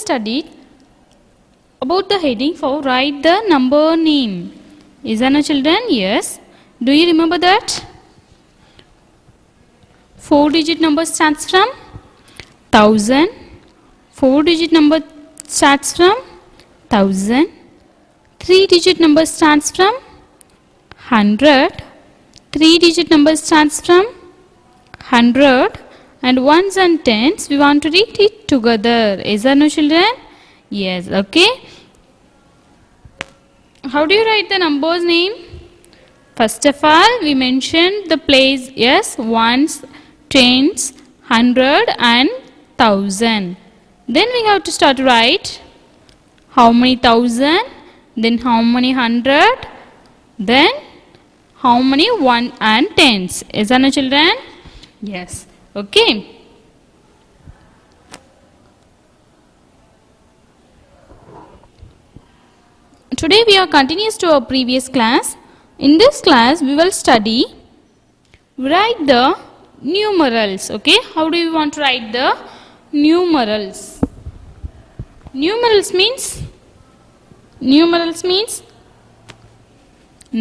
studied about the heading for write the number name. Is that no children? Yes. Do you remember that? 4-digit number starts from 1000. 4-digit number starts from 1000. 3-digit number starts from 100. 3-digit number starts from 100. And ones and tens, we want to read it together. Is that no children? Yes. Okay. How do you write the numbers name? First of all, we mentioned the place. Yes, ones, tens, 100 and 1000. Then we have to start to write how many thousand, then how many 100, then how many 1 and tens. Is that no children? Yes. Okay. Today we are continuous to our previous class. In this class we will study write the numerals. Okay, how do you want to write the numerals? Numerals means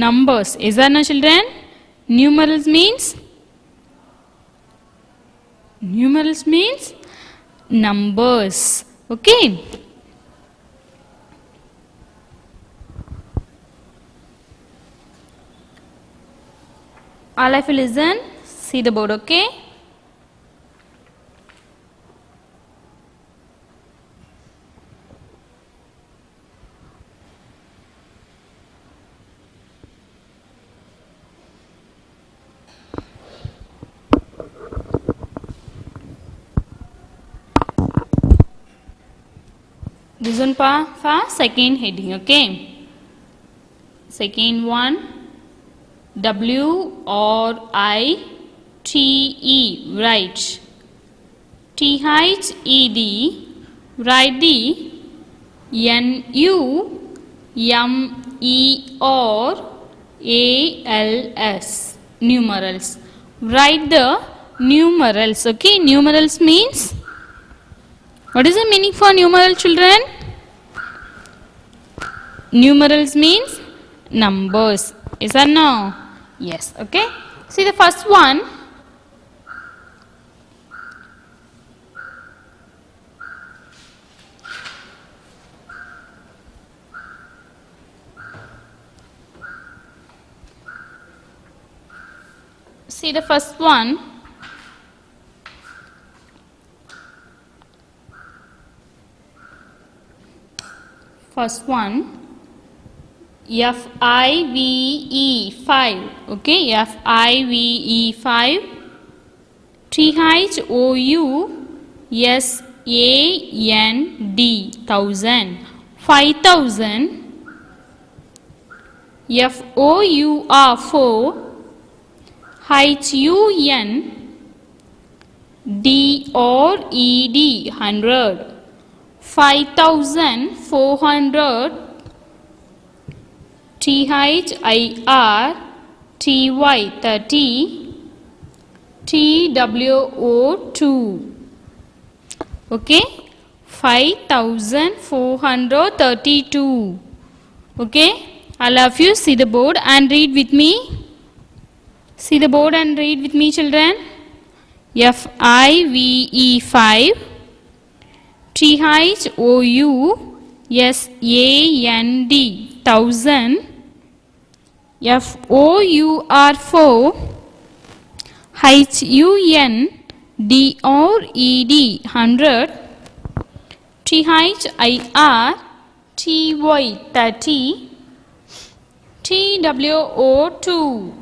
numbers. Is that no children? Numerals means numbers. Okay. All of you listen, see the board, okay? Listen for second heading, okay? Second one. W-R-I-T-E, write. T-H-E-D, write the N-U-M-E-R-A-L-S, numerals. Write the numerals, okay? Numerals means, what is the meaning for numeral, children? Numerals means numbers. Is that no? Yes, okay. See the first one. See the first one. First one. F-I-V-E, 5, okay, F-I-V-E, 5, T-H-O-U-S-A-N-D, 1000, 5000, F-O-U-R, 4, H-U-N-D-R-E-D, 100, 5400, T-H-I-R-T-Y, 30, T-W-O-2, okay, 5432, okay. All of you see the board and read with me. See the board and read with me, children. F-I-V-E, 5, T-H-O-U-S-A-N-D, 1000, F-O-U-R, 4, H-U-N-D-R-E-D, 100, T-H-I-R-T-Y, 30, T-W-O-2,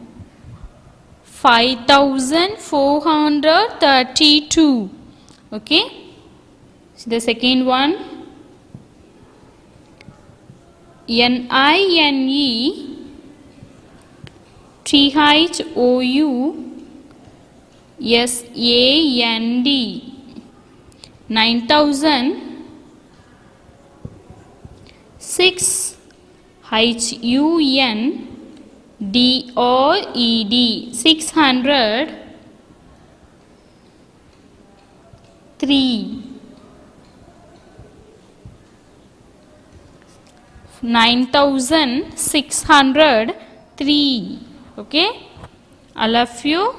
5432, okay. So the second one. N-I-N-E, T-H-O-U-S-A-N-D, 9000, 6, H-U-N-D-R-E-D, 600, 3, 9603. Okay, all of you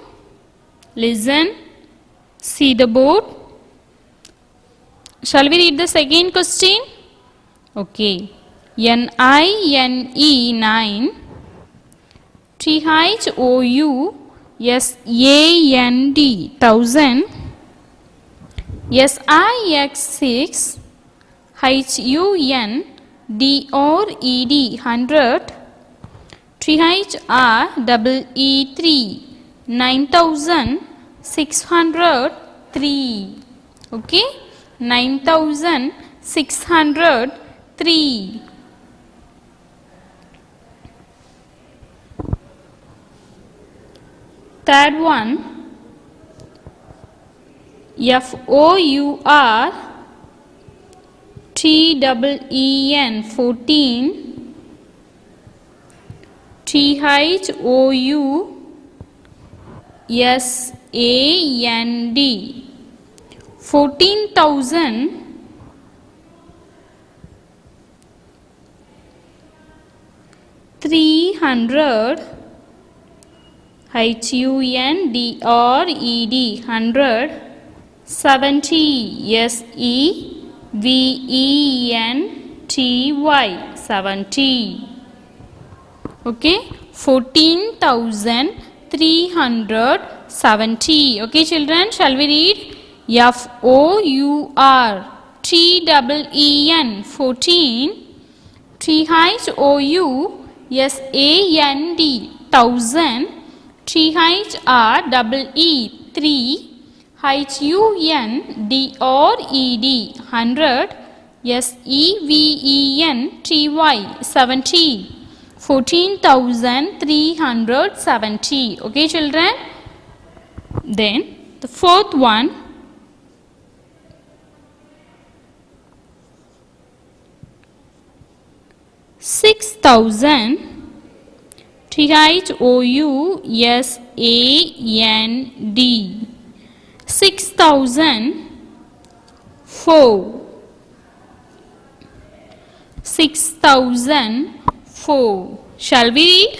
listen, see the board. Shall we read the second question? Okay, NINE 9, THOUSAND 1000, SIX 6, HUNDRED 100, THREE 3, 9603. Okay, 9603. Third one, FOUR TEEN 14, THOUSAND 14,000, $300, HUNDRED 100, 70, SEVENTY 70. Okay, 14,370. Okay children, shall we read? FOUR TEEN 14, THOUSAND 1000, THREE 3, HUNDRED 100, SEVENTY 70. 14,370. Okay children. Then the fourth one, $6,000, THOUSAND 6,004, 6,004. Shall we read?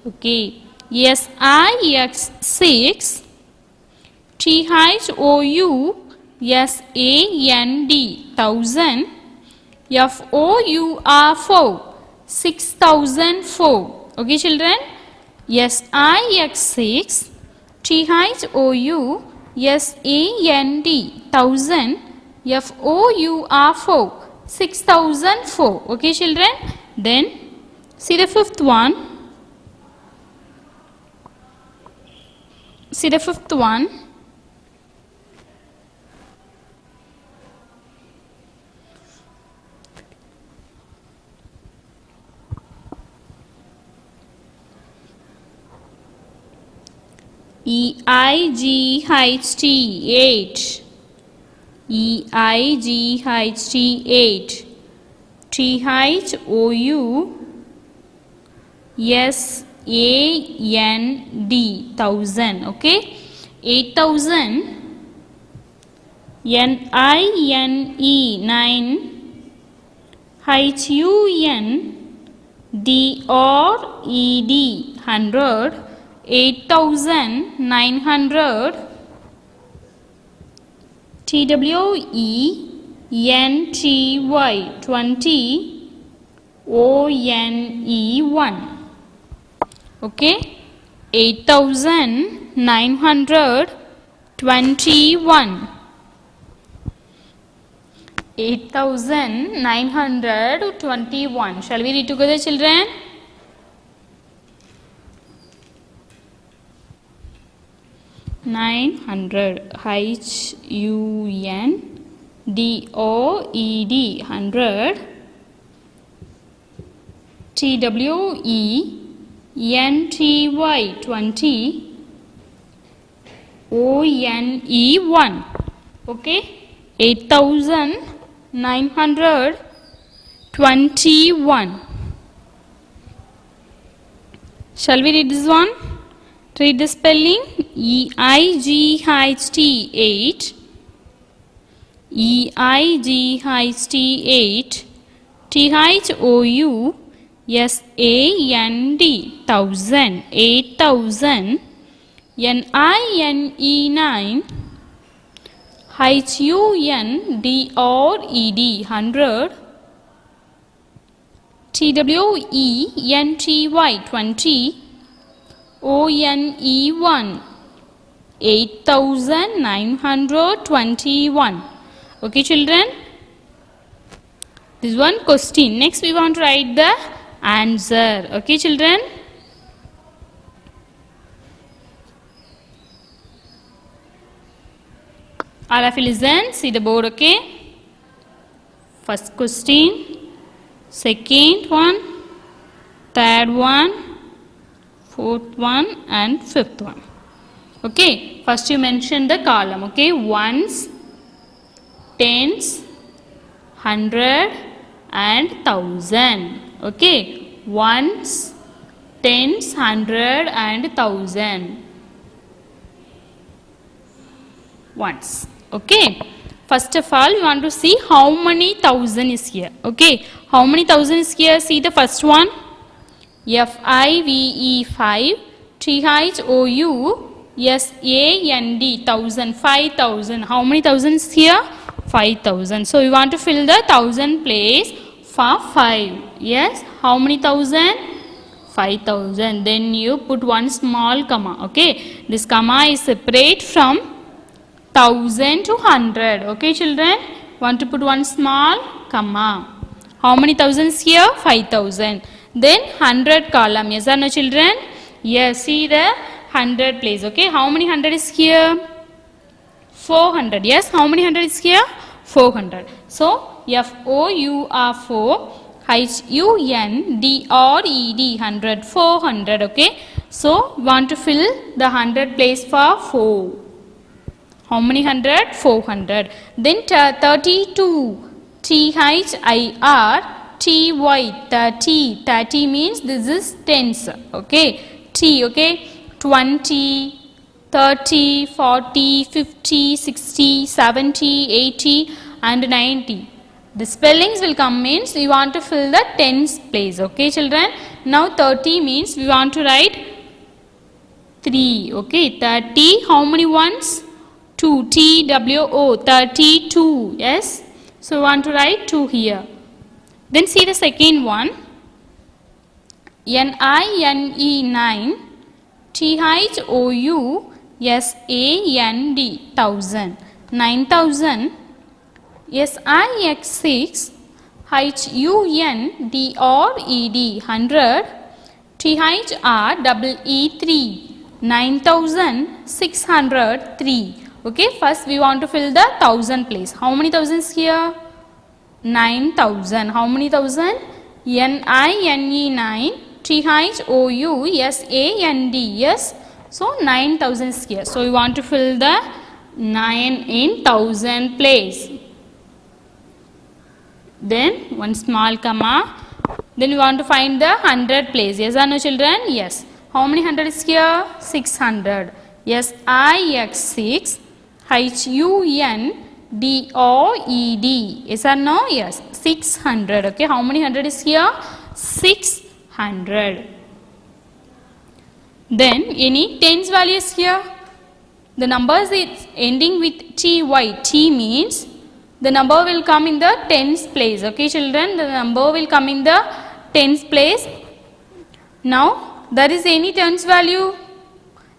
Okay, SIX 6, THOUSAND 1000, FOUR 4, 6004. Okay children, SIX 6, THOUSAND 1000, FOUR 4, 6004. Okay children. Then see the fifth one. See the fifth one. EIGHT 8, EIGHT 8, THOUSAND 1000. Okay, 8,000, NINE 9, HUNDRED 100, 8,900, TWENTY 20, ONE1. Okay, 8,921. 8,921. Shall we read together children? $900, HUNDRED 100, TWENTY 20, ONE1. Okay, 8,921. Shall we read this one? Read the spelling. EIGHT 8, EIGHT 8, THOUSAND, thousand, 8,000. NINE9, HUNDRED, 100. TWENTY, 20. ONE1, 8,921. Okay children, this one question. Next we want to write the answer. Okay children, all of you listen, see the board. Okay, first question, second one, third one, fourth one and fifth one. Okay, first you mention the column. Okay, ones, tens, 100 and 1000. Okay, ones, tens, 100 and 1000 ones. Okay, first of all we want to see how many thousand is here. Okay, how many thousand is here? See the first one, FIVE, 5, THOUSAND, thousand, 5,000. How many thousands here? 5,000. So we want to fill the thousand place for 5. Yes, how many thousand? 5,000. Then you put one small comma. Okay, this comma is separate from 1000 to 100. Okay children, want to put one small comma. How many thousands here? 5,000. Then 100 column. Yes or no children? Yes, see the 100 place. Okay, how many 100 is here? 400. Yes, how many 100 is here? 400. So FOUR 4, HUNDRED, 100, 400. Okay, so want to fill the 100 place for 4. How many 100? 400. Then 32, THIRTY, 30. 30 means this is tens. Okay, T. Okay, 20, 30, 40, 50, 60, 70, 80 and 90. The spellings will come means we want to fill the tens place. Okay children, now 30 means we want to write 3. Okay, 30, how many ones? 2, TWO, 32. Yes, so we want to write 2 here. Then see the second one, NINE9, THOUSAND, 1000, 9,000. SIX6, HUNDRED, 100. THREE3, 9,603. Okay, first we want to fill the 1000 place. How many thousands here? 9,000. How many thousand? NINE9, THOUSAND. Yes, so 9,000 is here. So we want to fill the 9 in 1000 place. Then one small comma. Then we want to find the 100 place. Yes or no children? Yes. How many 100 is here? 600. SIX6, HUNDRED. Yes or no? Yes. 600. Okay. How many 100 is here? 600. Then any tens values here? The numbers is ending with TY. T means the number will come in the tens place. Okay children, the number will come in the tens place. Now there is any tens value?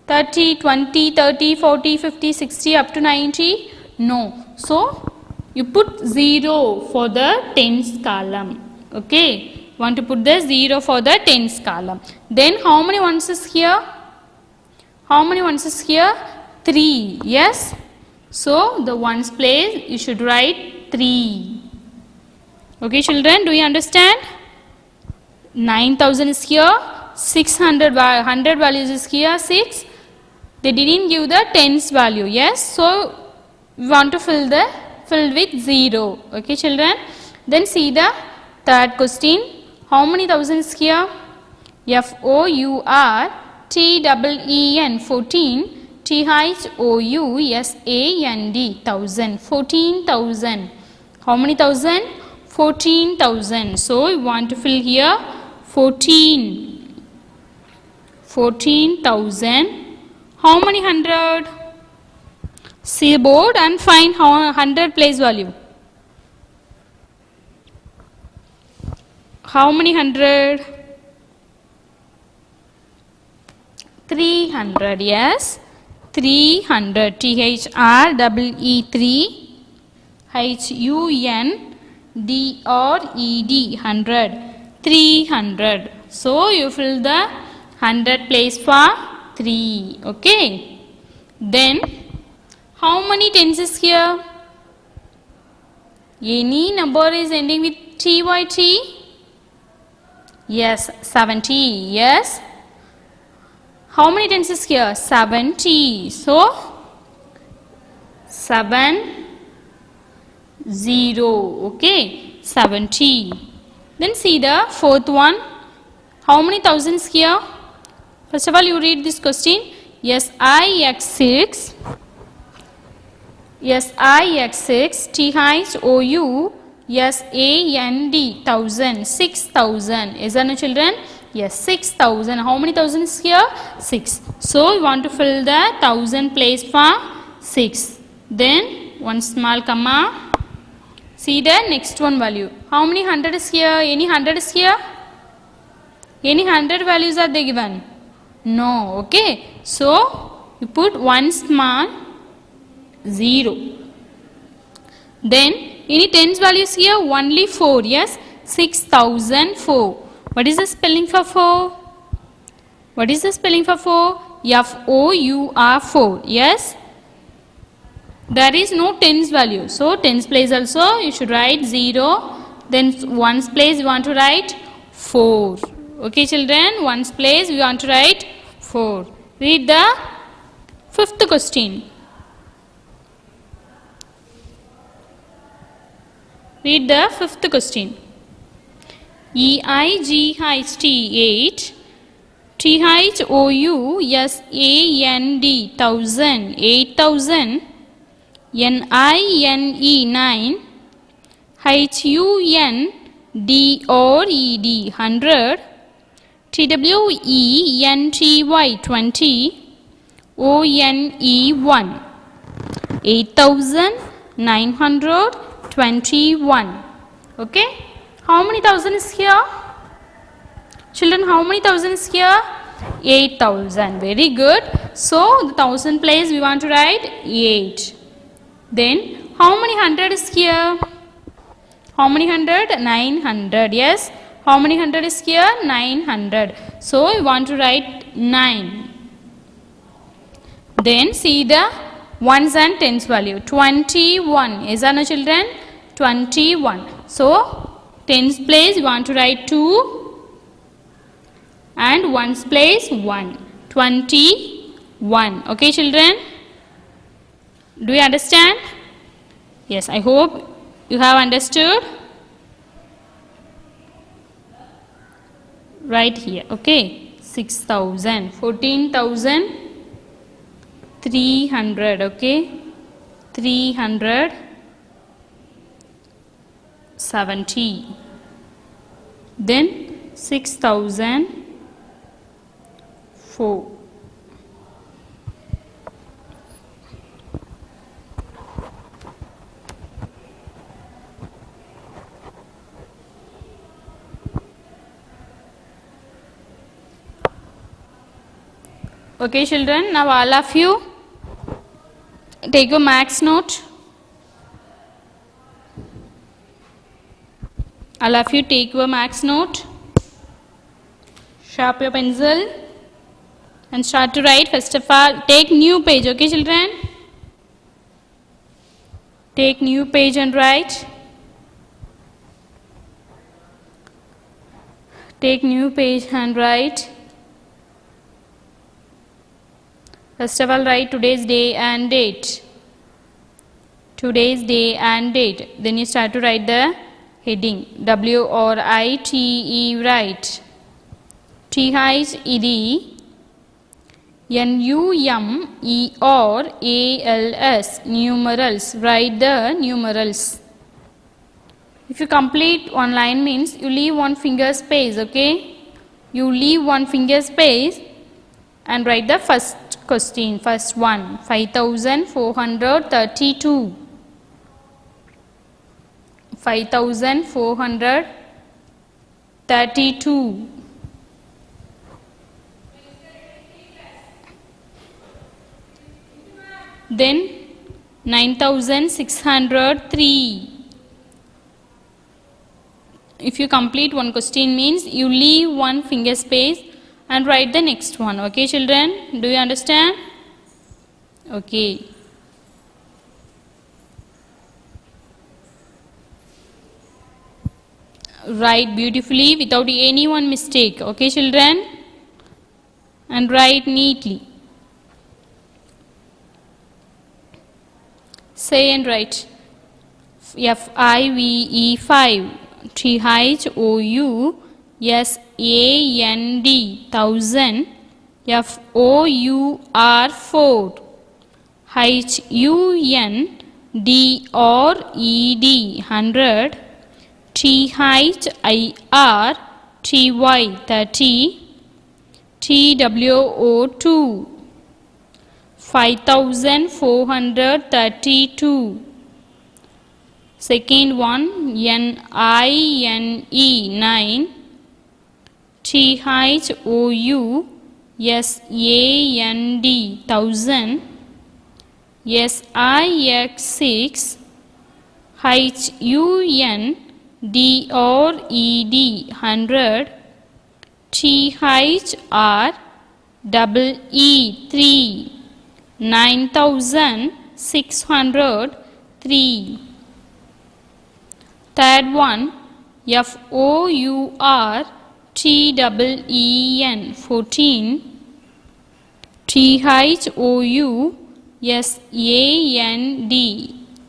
30, 20, 30, 40, 50, 60 up to 90? No. So you put 0 for the tens column. Okay, want to put the 0 for the tens column. Then how many ones is here? How many ones is here? 3. Yes, so the ones place you should write 3. Okay children, do you understand? 9,000 is here, 600 100 values is here, 6. They didn't give the tens value. Yes, so we want to filled with 0. Okay children, then see the third question. How many thousands here? FOUR TEEN 14, THOUSAND 1000, 14,000. How many thousand? 14,000. So you want to fill here 14,000. How many hundred? See the board and find how 100 place value. How many hundred? 300. Yes, 300. THREE HUNDRED 100. 300. So you fill the 100 place for 3. Okay. Then how many tens is here? Any number is ending with TYT? Yes, 70. Yes. How many tens is here? 70. So 70. Okay, 70. Then see the fourth one. How many thousands here? First of all, you read this question. SIX6 THOU SAND 1000 6000. Is that no children? Yes, 6000. How many thousands here? 6. So you want to fill the 1000 place for 6. Then one small comma. See the next one value. How many hundred is here? Any hundred is here? Any 100 values are they given? No. Okay. So you put one small 0. Then any tens values here? Only 4. Yes. 6004. What is the spelling for 4? What is the spelling for 4? FOUR 4. Yes. There is no tens value. So tens place also you should write 0. Then ones place you want to write 4. Okay children, ones place we want to write 4. Read the fifth question. Read the fifth question. EIGHT 8 THOU SAND 1000 8000 NINE 9 HUNDRED 100 TWENTY 20 ONE 1 8921. Okay, how many thousand is here? Children, how many thousand is here? 8000. Very good. So the thousand place we want to write 8. Then how many hundred is here? How many hundred? 900. Yes. How many hundred is here? 900. So you want to write 9. Then see the ones and tens value. 21. Is that no children? 21. So tens place you want to write 2 and ones place 1. 21. Okay children? Do you understand? Yes, I hope you have understood. Right here. Okay. 6,000. 14,300. Okay. 370. Then 6,004. Okay children, now all of you take your max note. All of you take your max note. Sharp your pencil and start to write. First of all, take new page. Okay children? Take new page and write. Take new page and write. First of all, write today's day and date. Today's day and date. Then you start to write the heading. WRITE, write. THED, NUMERALS, numerals. Write the numerals. If you complete one line means you leave one finger space, okay? You leave one finger space and write the first question, first one, 5432. 5432. Then 9603. If you complete one question means you leave one finger space and write the next one. Okay, children? Do you understand? Okay. Write beautifully without any one mistake. Okay, children? And write neatly. Say and write. FIVE 3HOUSAND 1000. FOUR 4 HUNDRED 100. THIRTY 30. TWO 5432. Second one, NINE 9. THOUSAND 1000. SIX 6. HUNDRED 100. THREE 3. 9603. Third one, FOURTEEN 14.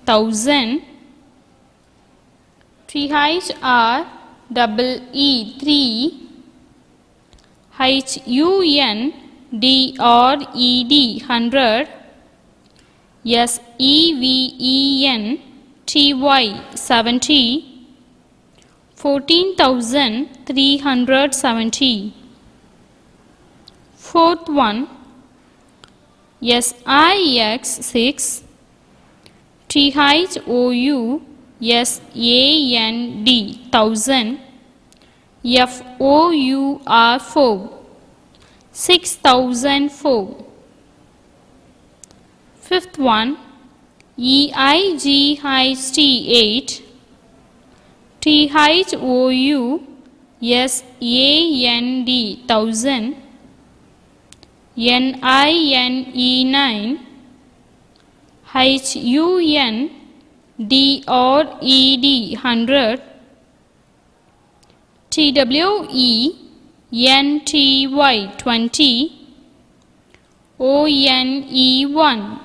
THOUSAND 1000. THREE 3. HUNDRED 100. SEVENTY 70. 14,370. Fourth one, SIX 6. THOUSAND 1000. FOUR 4. 6004. Fifth one, EIGHT 8. THOUSAND 1000. NINE 9. HUNDRED 100. TWENTY 20. ONE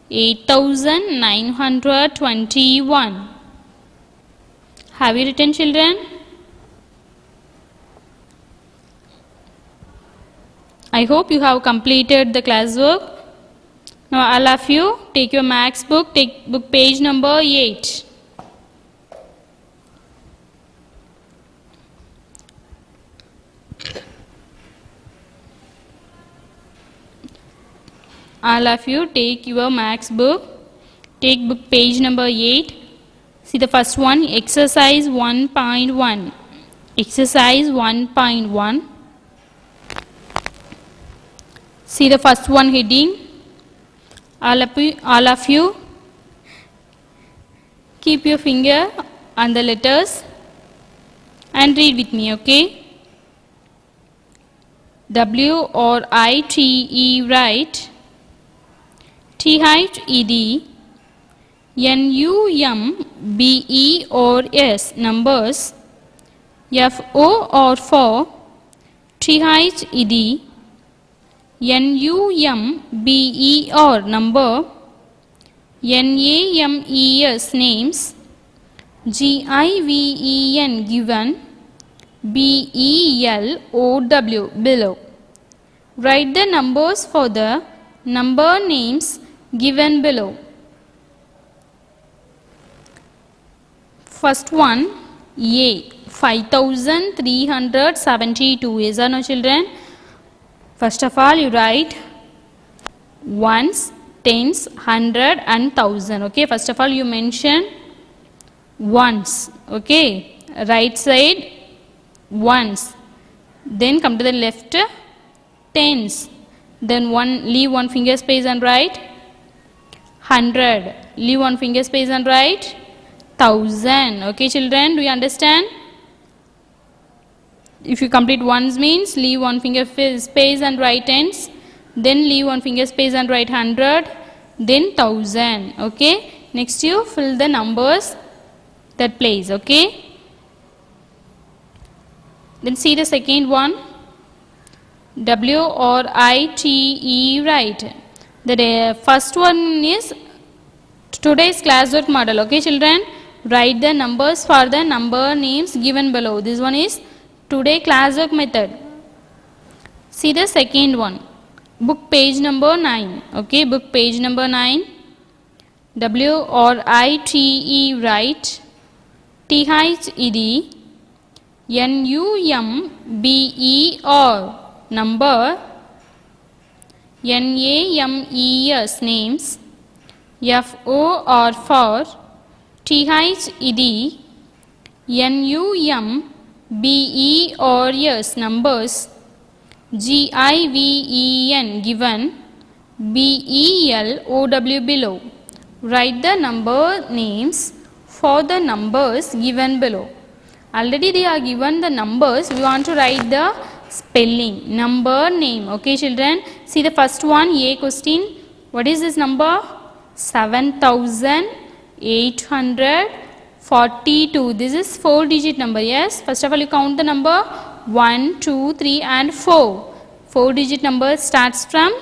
8921. Have you written, children? I hope you have completed the classwork. Now all of you take your maths book, take book page number 8. All of you take your maths book, take book page number 8. See the first one, exercise 1.1. Exercise 1.1. See the first one heading. All of you keep your finger on the letters and read with me, okay? WRITE, write. THED, NUMBERS, numbers. FOR, THED, NUMBER, number. NAMES, names. GIVEN, given. BELOW, below. Write the numbers for the number names given below. First one, A 5372. Yes or no, children? First of all, you write ones, tens, hundred and thousand. Okay, first of all you mention ones. Okay, right side ones, then come to the left tens, then leave one finger space and write hundred, leave one finger space and write thousand. Okay children, do you understand? If you complete ones means leave one finger space and write tens, then leave one finger space and write hundred, then thousand. Okay, next you fill the numbers that place. Okay, then see the second one, W or I T E, right. The first one is today's classwork model. Okay children, write the numbers for the number names given below. This one is today classwork method. See the second one, book page number 9. Okay, book page number 9, W or I T E, write T H E D N U M B E R, number. N A M E S, names. F O R for T H E D N U M B E R S, numbers. G I V E N, given. B E L O W, below. Write the number names for the numbers given below. Already they are given the numbers, we want to write the spelling, number name. Okay children, see the first one, A question. What is this number? 7842. This is 4-digit number. Yes, first of all you count the number 1, 2, 3 and 4. 4-digit number starts from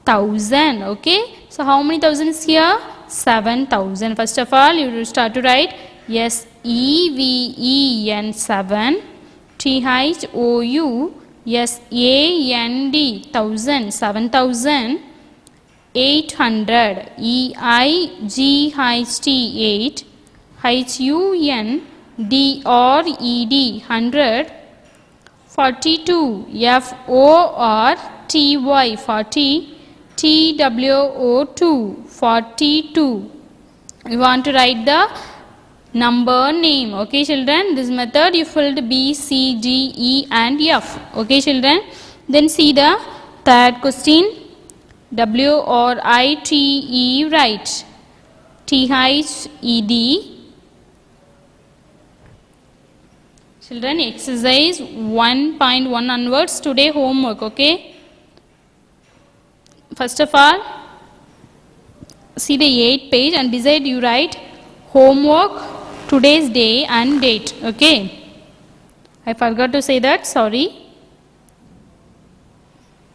1000. Okay, so how many thousand is here? 7000. First of all you will start to write SEVEN, 7, THOUSAND, 1000, 7000, 800, EIGHT, 8, HUNDRED, 100, 42, FORTY, 40, TWO2, 42. We want to write the number name. Okay children, this method you filled B, C, D, E and F. Okay children, then see the third question, W or I T E, write THED. Children, exercise 1.1 onwards, today homework. Okay, first of all see the 8th page and beside you write homework, today's day and date. Okay, I forgot to say that, sorry.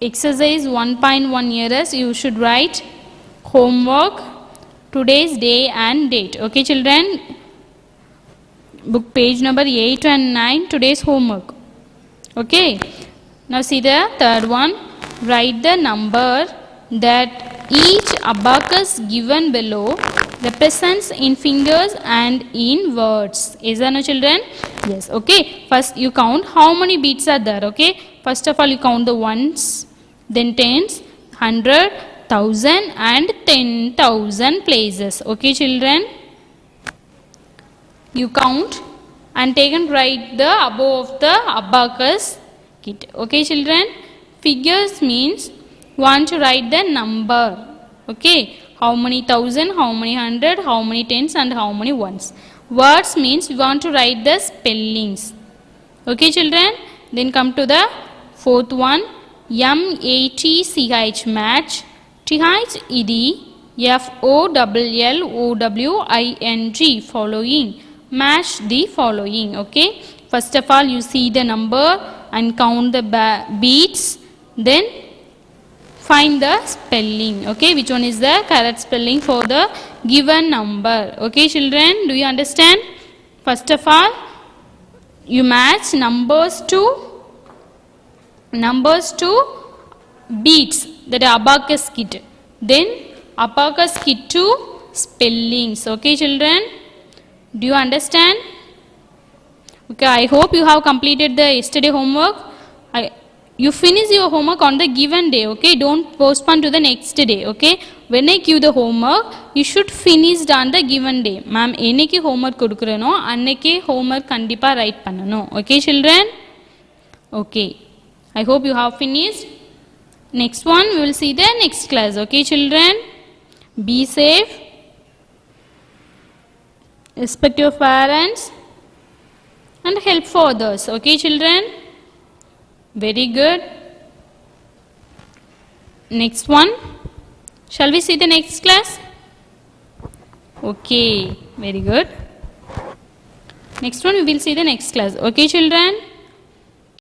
Exercise 1.1 years you should write homework, today's day and date. Okay children, book page number 8 and 9, today's homework. Okay, now see the third one, write the number that each abacus given below represents in fingers and in words. Is there no children? Yes. Okay, first you count how many beats are there. Okay, first of all you count the ones, then tens, 100, 1000 and 10,000 places. Okay children, you count and take and write the above of the abacus kit. Okay children, figures means want to write the number. Okay, how many thousand, how many hundred, how many tens and how many ones. Words means we want to write the spellings. Okay children, then come to the fourth one, MATCH, match, THED, FOLLOWING, following, match the following. Okay, first of all you see the number and count the beats, then find the spelling. Okay, which one is the correct spelling for the given number. Okay children, do you understand? First of all you match numbers to beats, that abacus kit, then abacus kit to spellings. Okay children, do you understand? Okay, I hope you have completed the yesterday homework. You finish your homework on the given day, okay? Don't postpone to the next day, okay? When I give the homework, you should finish it on the given day. Ma'am, eniki homework kudukureno, anneke homework kandipa write pannano. Okay, children? Okay. I hope you have finished. Next one, we will see the next class, okay, children? Be safe. Respect your parents. And help for others, okay, children? Very good. Next one. Shall we see the next class? Okay, very good. Next one we will see the next class. Okay, children?